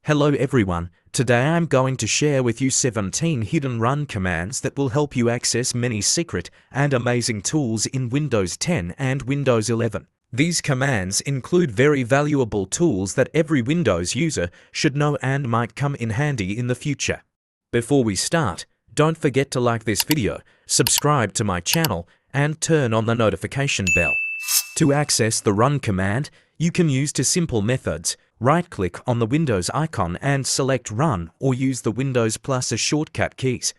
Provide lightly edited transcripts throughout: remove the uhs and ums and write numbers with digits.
Hello everyone, today I'm going to share with you 17 hidden run commands that will help you access many secret and amazing tools in Windows 10 and Windows 11. These commands include very valuable tools that every Windows user should know and might come in handy in the future. Before we start, don't forget to like this video, subscribe to my channel, and turn on the notification bell. To access the run command, you can use two simple methods. Right-click on the Windows icon and select Run, or use the Windows plus a shortcut keys.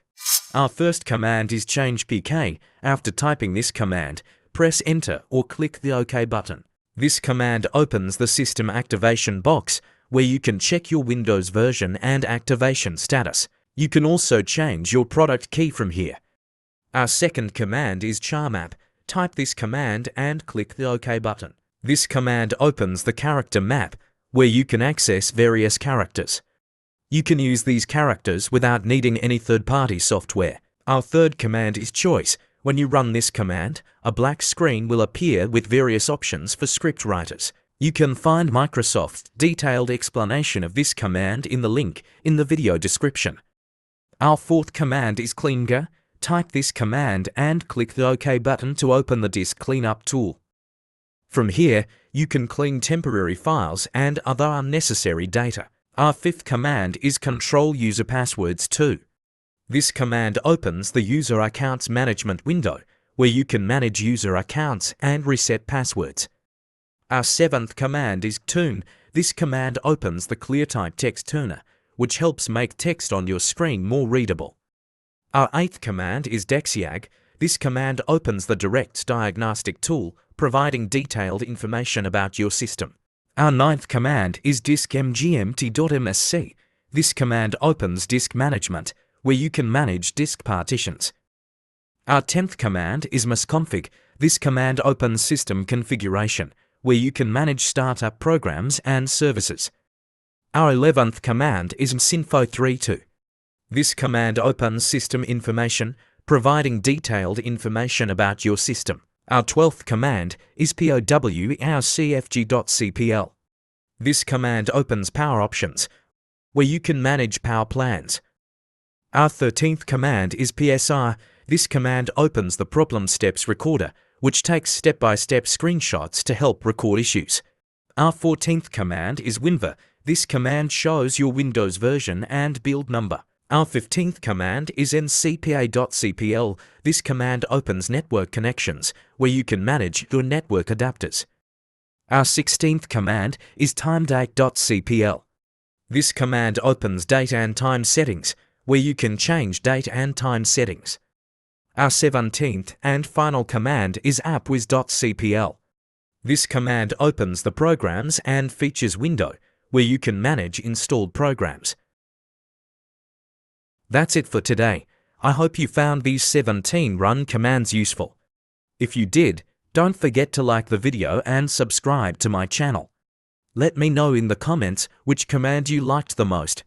Our first command is change pk. After typing this command, press Enter or click the OK button. This command opens the system activation box, where you can check your Windows version and activation status. You can also change your product key from here. Our second command is charmap. Type this command and click the OK button. This command opens the character map, where you can access various characters. You can use these characters without needing any third-party software. Our third command is choice. When you run this command, a black screen will appear with various options for script writers. You can find Microsoft's detailed explanation of this command in the link in the video description. Our fourth command is cleanmgr. Type this command and click the OK button to open the disk cleanup tool. From here, you can clean temporary files and other unnecessary data. Our fifth command is control user passwords too. This command opens the user accounts management window, where you can manage user accounts and reset passwords. Our seventh command is tune. This command opens the ClearType Text Tuner, which helps make text on your screen more readable. Our eighth command is dxdiag. This command opens the DirectX Diagnostic Tool, providing detailed information about your system. Our ninth command is diskmgmt.msc. This command opens disk management, where you can manage disk partitions. Our 10th command is msconfig. This command opens system configuration, where you can manage startup programs and services. Our 11th command is msinfo32. This command opens system information, providing detailed information about your system. Our 12th command is powercfg.cpl. This command opens power options, where you can manage power plans. Our 13th command is psr. This command opens the problem steps recorder, which takes step-by-step screenshots to help record issues. Our 14th command is winver. This command shows your Windows version and build number. Our 15th command is ncpa.cpl. This command opens network connections, where you can manage your network adapters. Our 16th command is timedate.cpl. This command opens date and time settings, where you can change date and time settings. Our 17th and final command is appwiz.cpl. This command opens the Programs and Features window, where you can manage installed programs. That's it for today. I hope you found these 17 run commands useful. If you did, don't forget to like the video and subscribe to my channel. Let me know in the comments which command you liked the most.